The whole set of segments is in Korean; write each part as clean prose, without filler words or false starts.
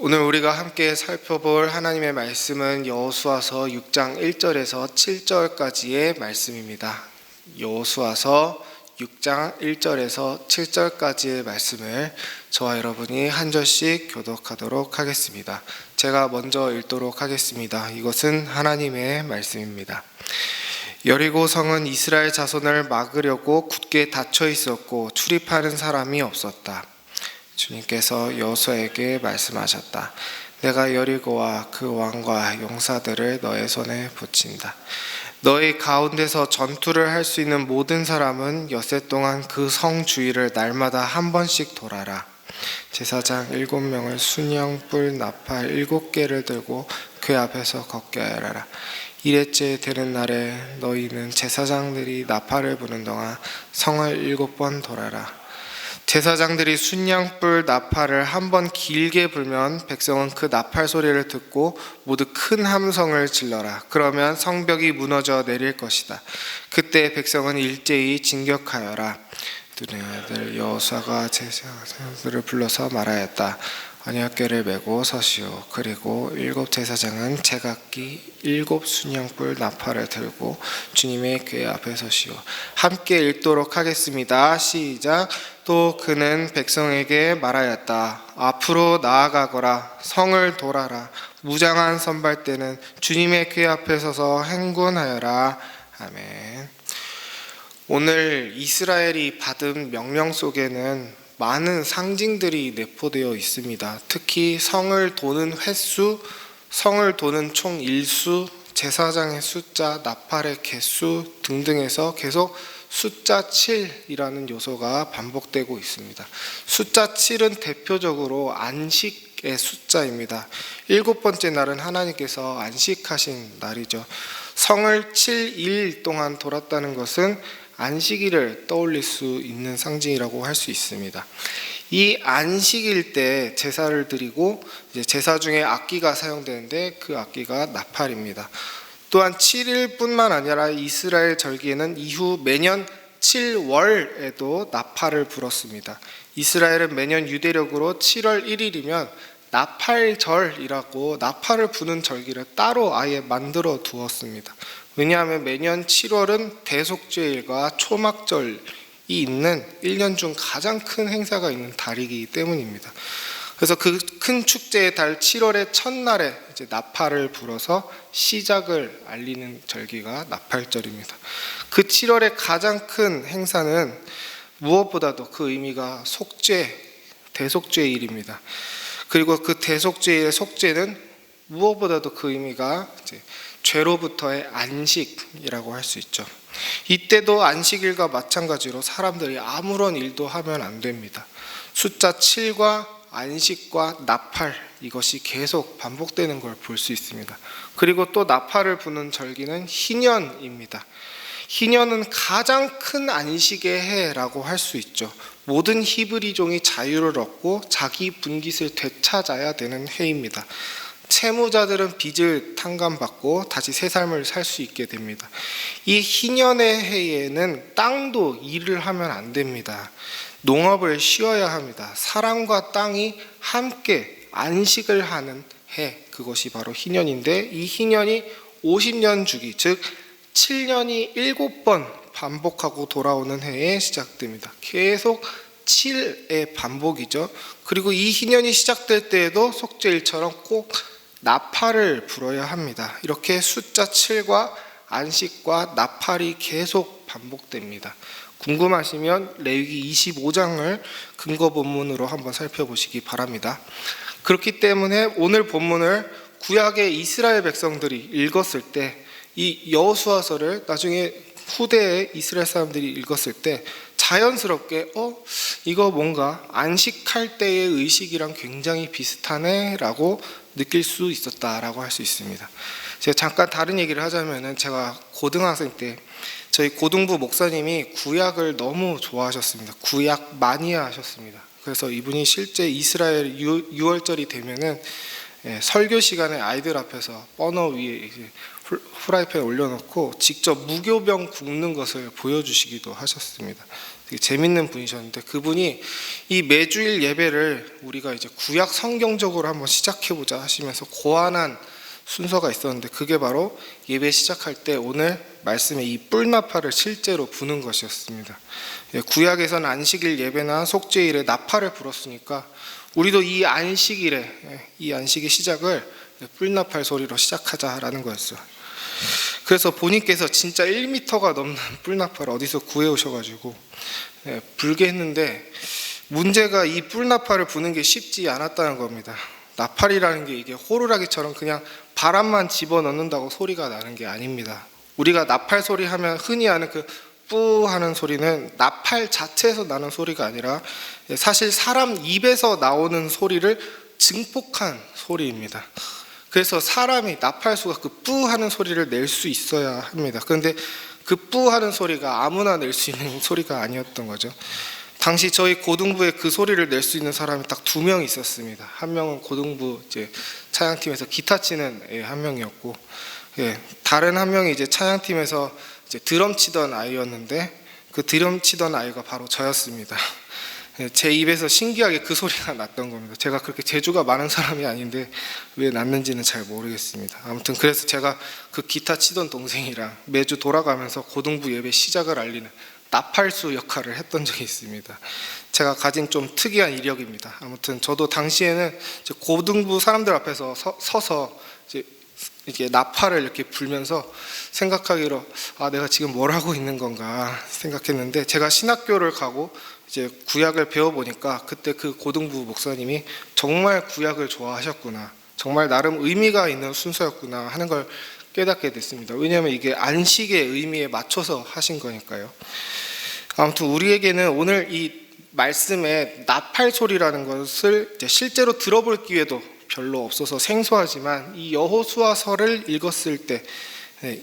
오늘 우리가 함께 살펴볼 하나님의 말씀은 여호수아서 6장 1절에서 7절까지의 말씀입니다. 여호수아서 6장 1절에서 7절까지의 말씀을 저와 여러분이 한 절씩 교독하도록 하겠습니다. 제가 먼저 읽도록 하겠습니다. 이것은 하나님의 말씀입니다. 여리고 성은 이스라엘 자손을 막으려고 굳게 닫혀 있었고 출입하는 사람이 없었다. 주님께서 여호수아에게 말씀하셨다. 내가 여리고와 그 왕과 용사들을 너의 손에 붙인다. 너희 가운데서 전투를 할 수 있는 모든 사람은 엿새 동안 그 성 주위를 날마다 한 번씩 돌아라. 제사장 7명을 순양 뿔 나팔 7개를 들고 그 앞에서 걷게 하여라. 이레째 되는 날에 너희는 제사장들이 나팔을 부는 동안 성을 7번 돌아라. 제사장들이 순양불 나팔을 한 번 길게 불면 백성은 그 나팔 소리를 듣고 모두 큰 함성을 질러라. 그러면 성벽이 무너져 내릴 것이다. 그때 백성은 일제히 진격하여라. 눈의 아들 여호수아가 제사장들을 불러서 말하였다. 언약궤를 메고 서시오. 그리고 7 제사장은 제각기 7 순양불 나팔을 들고 주님의 궤 앞에 서시오. 함께 읽도록 하겠습니다. 시작. 또 그는 백성에게 말하였다. 앞으로 나아가거라. 성을 돌아라. 무장한 선발대는 주님의 궤 앞에 서서 행군하여라. 아멘. 오늘 이스라엘이 받은 명령 속에는 많은 상징들이 내포되어 있습니다. 특히 성을 도는 횟수, 성을 도는 총 일수, 제사장의 숫자, 나팔의 개수 등등에서 계속 숫자 7이라는 요소가 반복되고 있습니다. 숫자 7은 대표적으로 안식의 숫자입니다. 7번째 날은 하나님께서 안식하신 날이죠. 성을 7일 동안 돌았다는 것은 안식일을 떠올릴 수 있는 상징이라고 할 수 있습니다. 이 안식일 때 제사를 드리고 이제 제사 중에 악기가 사용되는데 그 악기가 나팔입니다. 또한 7일뿐만 아니라 이스라엘 절기에는 이후 매년 7월에도 나팔을 불었습니다. 이스라엘은 매년 유대력으로 7월 1일이면 나팔절이라고 나팔을 부는 절기를 따로 아예 만들어 두었습니다. 왜냐하면 매년 7월은 대속죄일과 초막절이 있는 1년 중 가장 큰 행사가 있는 달이기 때문입니다. 그래서 그 큰 축제의 달 7월의 첫날에 이제 나팔을 불어서 시작을 알리는 절기가 나팔절입니다. 그 7월의 가장 큰 행사는 무엇보다도 그 의미가 대속죄일입니다. 그리고 그 대속죄일의 속죄는 무엇보다도 그 의미가 이제 죄로부터의 안식이라고 할 수 있죠. 이때도 안식일과 마찬가지로 사람들이 아무런 일도 하면 안 됩니다. 숫자 7과 안식과 나팔, 이것이 계속 반복되는 걸 볼 수 있습니다. 그리고 또 나팔을 부는 절기는 희년입니다. 희년은 가장 큰 안식의 해라고 할 수 있죠. 모든 히브리종이 자유를 얻고 자기 분깃을 되찾아야 되는 해입니다. 채무자들은 빚을 탕감받고 다시 새 삶을 살 수 있게 됩니다. 이 희년의 해에는 땅도 일을 하면 안 됩니다. 농업을 쉬어야 합니다. 사람과 땅이 함께 안식을 하는 해, 그것이 바로 희년인데 이 희년이 50년 주기, 즉 7년이 7번 반복하고 돌아오는 해에 시작됩니다. 계속 7의 반복이죠. 그리고 이 희년이 시작될 때에도 속죄일처럼 꼭 나팔을 불어야 합니다. 이렇게 숫자 7과 안식과 나팔이 계속 반복됩니다. 궁금하시면 레위기 25장을 근거 본문으로 한번 살펴보시기 바랍니다. 그렇기 때문에 오늘 본문을 구약의 이스라엘 백성들이 읽었을 때 이 여호수아서를 나중에 후대의 이스라엘 사람들이 읽었을 때 자연스럽게 이거 뭔가 안식할 때의 의식이랑 굉장히 비슷하네 라고 느낄 수 있었다라고 할 수 있습니다. 제가 잠깐 다른 얘기를 하자면은 제가 고등학생 때 저희 고등부 목사님이 구약을 너무 좋아하셨습니다. 구약 마니아 하셨습니다. 그래서 이분이 실제 이스라엘 6월절이 되면은 설교 시간에 아이들 앞에서 버너 위에 후라이팬 올려놓고 직접 무교병 굽는 것을 보여주시기도 하셨습니다. 되게 재밌는 분이셨는데, 그분이 이 매주일 예배를 우리가 이제 구약 성경적으로 한번 시작해보자 하시면서 고안한 순서가 있었는데, 그게 바로 예배 시작할 때 오늘 말씀에 이 뿔나팔을 실제로 부는 것이었습니다. 구약에서는 안식일 예배나 속죄일에 나팔을 불었으니까 우리도 이 안식일에, 이 안식의 시작을 뿔나팔 소리로 시작하자라는 거였어요. 그래서 본인께서 진짜 1m가 넘는 뿔나팔을 어디서 구해오셔가지고 불게 했는데, 문제가 이 뿔나팔을 부는 게 쉽지 않았다는 겁니다. 나팔이라는 게 이게 호루라기처럼 그냥 바람만 집어넣는다고 소리가 나는 게 아닙니다. 우리가 나팔 소리 하면 흔히 아는 그 뿌 하는 소리는 나팔 자체에서 나는 소리가 아니라 사실 사람 입에서 나오는 소리를 증폭한 소리입니다. 그래서 사람이 나팔수가 그 뿌 하는 소리를 낼 수 있어야 합니다. 그런데 그 뿌 하는 소리가 아무나 낼 수 있는 소리가 아니었던 거죠. 당시 저희 고등부에 그 소리를 낼 수 있는 사람이 딱 2명 있었습니다. 한 명은 고등부 이제 찬양팀에서 기타 치는 한 명이었고, 다른 한 명이 이제 찬양팀에서 이제 드럼 치던 아이였는데, 그 드럼 치던 아이가 바로 저였습니다. 제 입에서 신기하게 그 소리가 났던 겁니다. 제가 그렇게 재주가 많은 사람이 아닌데 왜 났는지는 잘 모르겠습니다. 아무튼 그래서 제가 그 기타 치던 동생이랑 매주 돌아가면서 고등부 예배 시작을 알리는 나팔수 역할을 했던 적이 있습니다. 제가 가진 좀 특이한 이력입니다. 아무튼 저도 당시에는 이제 고등부 사람들 앞에서 서서 이제 나팔을 이렇게 불면서 생각하기로, 내가 지금 뭘 하고 있는 건가 생각했는데, 제가 신학교를 가고 이제 구약을 배워보니까 그때 그 고등부 목사님이 정말 구약을 좋아하셨구나, 정말 나름 의미가 있는 순서였구나 하는 걸 깨닫게 됐습니다. 왜냐하면 이게 안식의 의미에 맞춰서 하신 거니까요. 아무튼 우리에게는 오늘 이 말씀에 나팔 소리라는 것을 이제 실제로 들어볼 기회도 별로 없어서 생소하지만, 이 여호수아서를 읽었을 때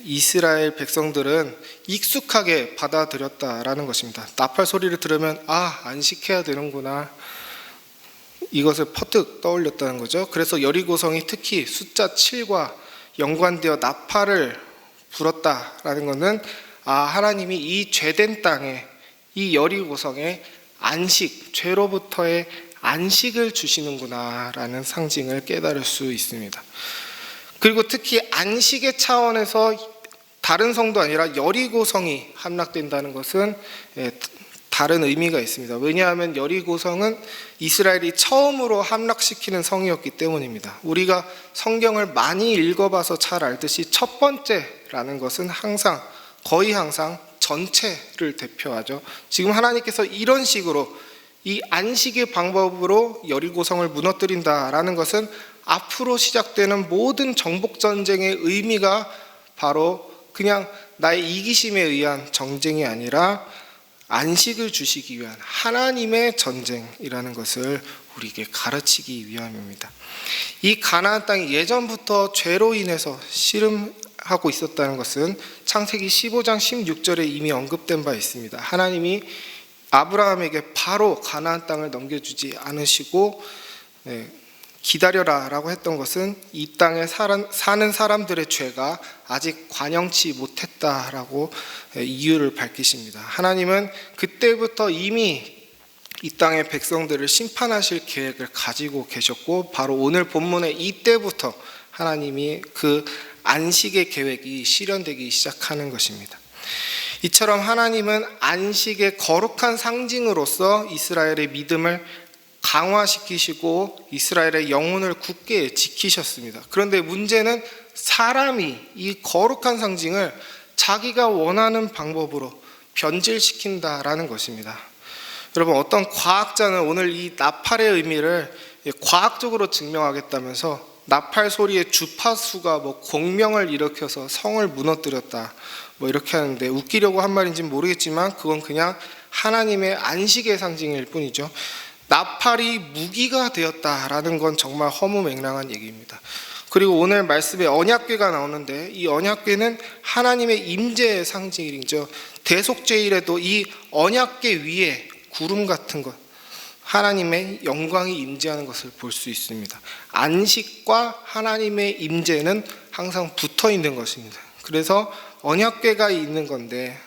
이스라엘 백성들은 익숙하게 받아들였다라는 것입니다. 나팔 소리를 들으면 안식해야 되는구나, 이것을 퍼뜩 떠올렸다는 거죠. 그래서 여리고성이 특히 숫자 7과 연관되어 나팔을 불었다라는 것은 하나님이 이 죄된 땅에, 이 여리고성에 안식, 죄로부터의 안식을 주시는구나 라는 상징을 깨달을 수 있습니다. 그리고 특히 안식의 차원에서 다른 성도 아니라 여리고성이 함락된다는 것은 다른 의미가 있습니다. 왜냐하면 여리고성은 이스라엘이 처음으로 함락시키는 성이었기 때문입니다. 우리가 성경을 많이 읽어봐서 잘 알듯이 첫 번째라는 것은 거의 항상 전체를 대표하죠. 지금 하나님께서 이런 식으로 이 안식의 방법으로 여리고성을 무너뜨린다라는 것은 앞으로 시작되는 모든 정복전쟁의 의미가 바로 그냥 나의 이기심에 의한 전쟁이 아니라 안식을 주시기 위한 하나님의 전쟁이라는 것을 우리에게 가르치기 위함입니다. 이 가나안 땅이 예전부터 죄로 인해서 씨름하고 있었다는 것은 창세기 15장 16절에 이미 언급된 바 있습니다. 하나님이 아브라함에게 바로 가나안 땅을 넘겨주지 않으시고 기다려라 라고 했던 것은 이 땅에 사는 사람들의 죄가 아직 관영치 못했다라고 이유를 밝히십니다. 하나님은 그때부터 이미 이 땅의 백성들을 심판하실 계획을 가지고 계셨고, 바로 오늘 본문의 이때부터 하나님이 그 안식의 계획이 실현되기 시작하는 것입니다. 이처럼 하나님은 안식의 거룩한 상징으로서 이스라엘의 믿음을 강화시키시고 이스라엘의 영혼을 굳게 지키셨습니다. 그런데 문제는 사람이 이 거룩한 상징을 자기가 원하는 방법으로 변질시킨다라는 것입니다. 여러분, 어떤 과학자는 오늘 이 나팔의 의미를 과학적으로 증명하겠다면서 나팔 소리의 주파수가 공명을 일으켜서 성을 무너뜨렸다 이렇게 하는데, 웃기려고 한 말인지는 모르겠지만 그건 그냥 하나님의 안식의 상징일 뿐이죠. 나팔이 무기가 되었다라는 건 정말 허무맹랑한 얘기입니다. 그리고 오늘 말씀에 언약궤가 나오는데, 이 언약궤는 하나님의 임재의 상징이죠. 대속죄일에도 이 언약궤 위에 구름 같은 것, 하나님의 영광이 임재하는 것을 볼 수 있습니다. 안식과 하나님의 임재는 항상 붙어 있는 것입니다. 그래서 언약궤가 있는 건데,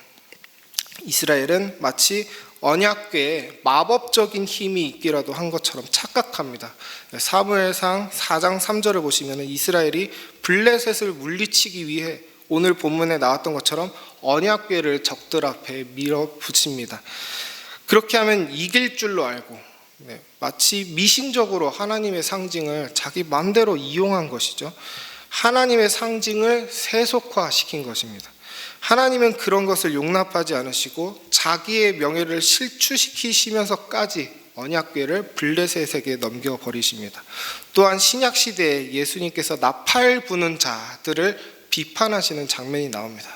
이스라엘은 마치 언약궤에 마법적인 힘이 있기라도 한 것처럼 착각합니다. 사무엘상 4장 3절을 보시면 이스라엘이 블레셋을 물리치기 위해 오늘 본문에 나왔던 것처럼 언약궤를 적들 앞에 밀어붙입니다. 그렇게 하면 이길 줄로 알고 마치 미신적으로 하나님의 상징을 자기 마음대로 이용한 것이죠. 하나님의 상징을 세속화시킨 것입니다. 하나님은 그런 것을 용납하지 않으시고 자기의 명예를 실추시키시면서까지 언약궤를 블레셋에게 넘겨버리십니다. 또한 신약시대에 예수님께서 나팔 부는 자들을 비판하시는 장면이 나옵니다.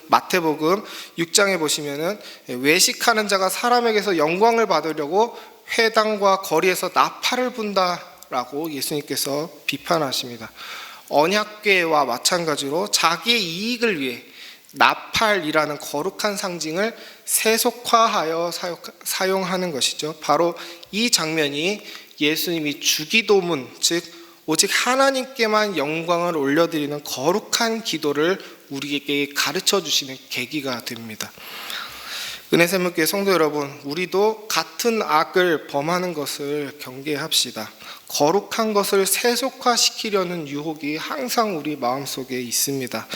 마태복음 6장에 보시면은 외식하는 자가 사람에게서 영광을 받으려고 회당과 거리에서 나팔을 분다라고 예수님께서 비판하십니다. 언약궤와 마찬가지로 자기의 이익을 위해 나팔이라는 거룩한 상징을 세속화하여 사용하는 것이죠. 바로 이 장면이 예수님이 주기도문, 즉 오직 하나님께만 영광을 올려드리는 거룩한 기도를 우리에게 가르쳐 주시는 계기가 됩니다. 은혜샘교회 성도 여러분, 우리도 같은 악을 범하는 것을 경계합시다. 거룩한 것을 세속화시키려는 유혹이 항상 우리 마음속에 있습니다.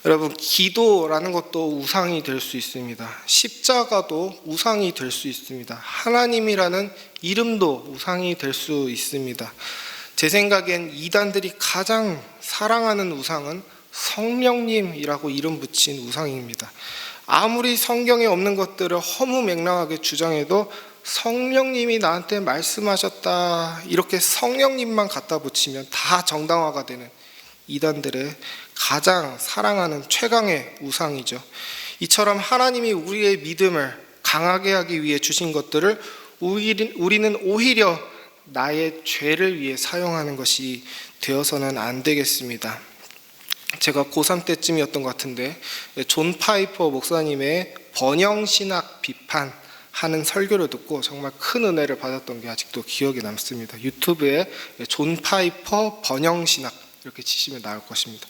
여러분, 기도라는 것도 우상이 될 수 있습니다. 십자가도 우상이 될 수 있습니다. 하나님이라는 이름도 우상이 될 수 있습니다. 제 생각엔 이단들이 가장 사랑하는 우상은 성령님이라고 이름 붙인 우상입니다. 아무리 성경에 없는 것들을 허무맹랑하게 주장해도 성령님이 나한테 말씀하셨다, 이렇게 성령님만 갖다 붙이면 다 정당화가 되는 이단들의 가장 사랑하는 최강의 우상이죠. 이처럼 하나님이 우리의 믿음을 강하게 하기 위해 주신 것들을 우리는 오히려 나의 죄를 위해 사용하는 것이 되어서는 안 되겠습니다. 제가 고3 때쯤이었던 것 같은데 존 파이퍼 목사님의 번영신학 비판하는 설교를 듣고 정말 큰 은혜를 받았던 게 아직도 기억에 남습니다. 유튜브에 존 파이퍼 번영신학 이렇게 치시면 나올 것입니다.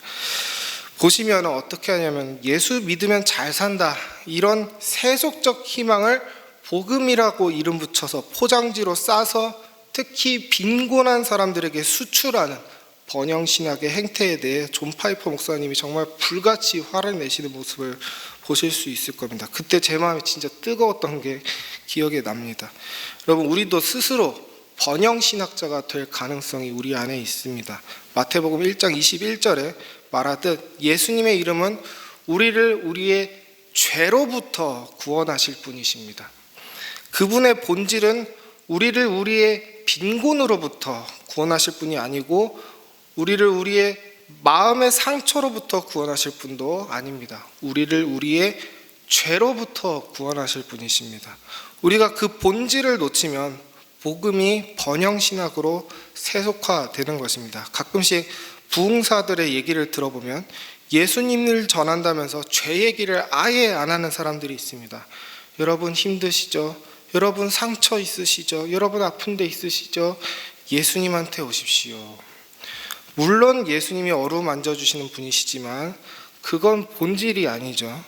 보시면 어떻게 하냐면 예수 믿으면 잘 산다, 이런 세속적 희망을 복음이라고 이름 붙여서 포장지로 싸서 특히 빈곤한 사람들에게 수출하는 번영신학의 행태에 대해 존 파이퍼 목사님이 정말 불같이 화를 내시는 모습을 보실 수 있을 겁니다. 그때 제 마음이 진짜 뜨거웠던 게 기억에 납니다. 여러분, 우리도 스스로 번영신학자가 될 가능성이 우리 안에 있습니다. 마태복음 1장 21절에 말하듯 예수님의 이름은 우리를 우리의 죄로부터 구원하실 분이십니다. 그분의 본질은 우리를 우리의 빈곤으로부터 구원하실 분이 아니고 우리를 우리의 마음의 상처로부터 구원하실 분도 아닙니다. 우리를 우리의 죄로부터 구원하실 분이십니다. 우리가 그 본질을 놓치면 복음이 번영신학으로 세속화되는 것입니다. 가끔씩 부흥사들의 얘기를 들어보면 예수님을 전한다면서 죄 얘기를 아예 안 하는 사람들이 있습니다. 여러분 힘드시죠? 여러분 상처 있으시죠? 여러분 아픈 데 있으시죠? 예수님한테 오십시오. 물론 예수님이 어루만져 주시는 분이시지만 그건 본질이 아니죠.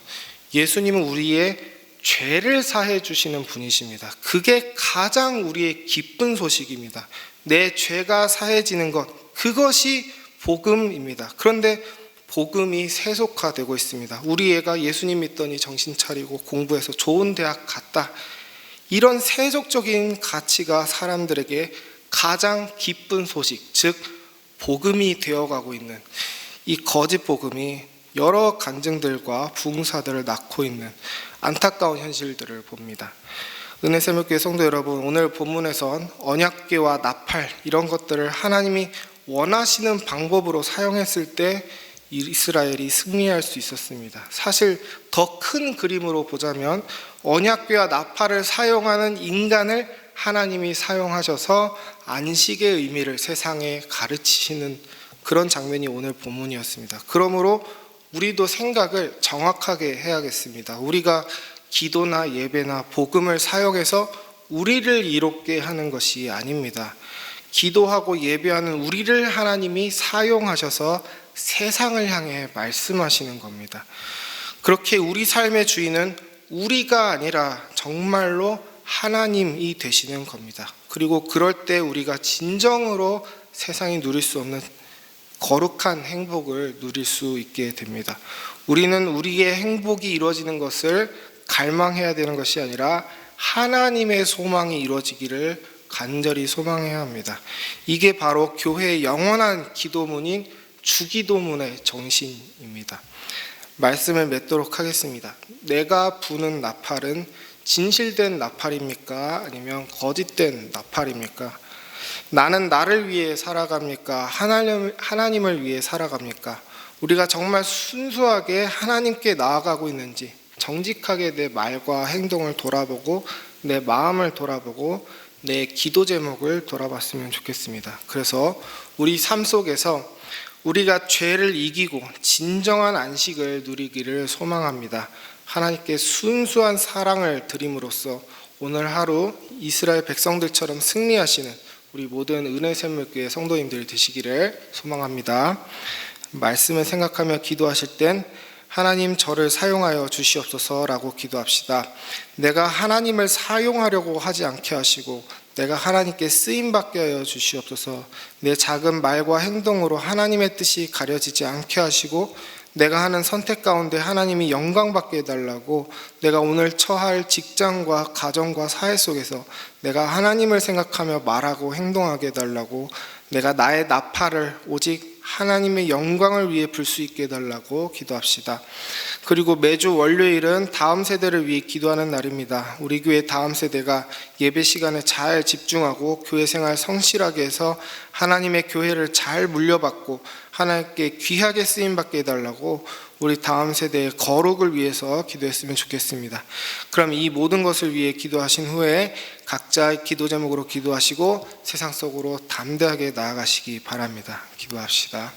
예수님은 우리의 죄를 사해 주시는 분이십니다. 그게 가장 우리의 기쁜 소식입니다. 내 죄가 사해지는 것, 그것이 복음입니다. 그런데 복음이 세속화되고 있습니다. 우리 애가 예수님 믿더니 정신 차리고 공부해서 좋은 대학 갔다, 이런 세속적인 가치가 사람들에게 가장 기쁜 소식, 즉 복음이 되어가고 있는 이 거짓 복음이 여러 간증들과 부흥사들을 낳고 있는 안타까운 현실들을 봅니다. 은혜샘교회 성도 여러분, 오늘 본문에선 언약궤와 나팔, 이런 것들을 하나님이 원하시는 방법으로 사용했을 때 이스라엘이 승리할 수 있었습니다. 사실 더 큰 그림으로 보자면 언약궤와 나팔을 사용하는 인간을 하나님이 사용하셔서 안식의 의미를 세상에 가르치시는 그런 장면이 오늘 본문이었습니다. 그러므로 우리도 생각을 정확하게 해야겠습니다. 우리가 기도나 예배나 복음을 사용해서 우리를 이롭게 하는 것이 아닙니다. 기도하고 예배하는 우리를 하나님이 사용하셔서 세상을 향해 말씀하시는 겁니다. 그렇게 우리 삶의 주인은 우리가 아니라 정말로 하나님이 되시는 겁니다. 그리고 그럴 때 우리가 진정으로 세상이 누릴 수 없는 거룩한 행복을 누릴 수 있게 됩니다. 우리는 우리의 행복이 이루어지는 것을 갈망해야 되는 것이 아니라 하나님의 소망이 이루어지기를 간절히 소망해야 합니다. 이게 바로 교회의 영원한 기도문인 주기도문의 정신입니다. 말씀을 맺도록 하겠습니다. 내가 부는 나팔은 진실된 나팔입니까? 아니면 거짓된 나팔입니까? 나는 나를 위해 살아갑니까? 하나님을 위해 살아갑니까? 우리가 정말 순수하게 하나님께 나아가고 있는지 정직하게 내 말과 행동을 돌아보고 내 마음을 돌아보고 내 기도 제목을 돌아봤으면 좋겠습니다. 그래서 우리 삶 속에서 우리가 죄를 이기고 진정한 안식을 누리기를 소망합니다. 하나님께 순수한 사랑을 드림으로써 오늘 하루 이스라엘 백성들처럼 승리하시는 우리 모든 은혜샘물교회 성도님들 되시기를 소망합니다. 말씀을 생각하며 기도하실 땐 하나님 저를 사용하여 주시옵소서라고 기도합시다. 내가 하나님을 사용하려고 하지 않게 하시고 내가 하나님께 쓰임받게 하여 주시옵소서. 내 작은 말과 행동으로 하나님의 뜻이 가려지지 않게 하시고 내가 하는 선택 가운데 하나님이 영광받게 해달라고, 내가 오늘 처할 직장과 가정과 사회 속에서 내가 하나님을 생각하며 말하고 행동하게 해달라고, 내가 나의 나팔을 오직 하나님의 영광을 위해 불 수 있게 해달라고 기도합시다. 그리고 매주 월요일은 다음 세대를 위해 기도하는 날입니다. 우리 교회 다음 세대가 예배 시간에 잘 집중하고 교회 생활 성실하게 해서 하나님의 교회를 잘 물려받고 하나님께 귀하게 쓰임받게 해달라고 우리 다음 세대의 거룩을 위해서 기도했으면 좋겠습니다. 그럼 이 모든 것을 위해 기도하신 후에 각자의 기도 제목으로 기도하시고 세상 속으로 담대하게 나아가시기 바랍니다. 기도합시다.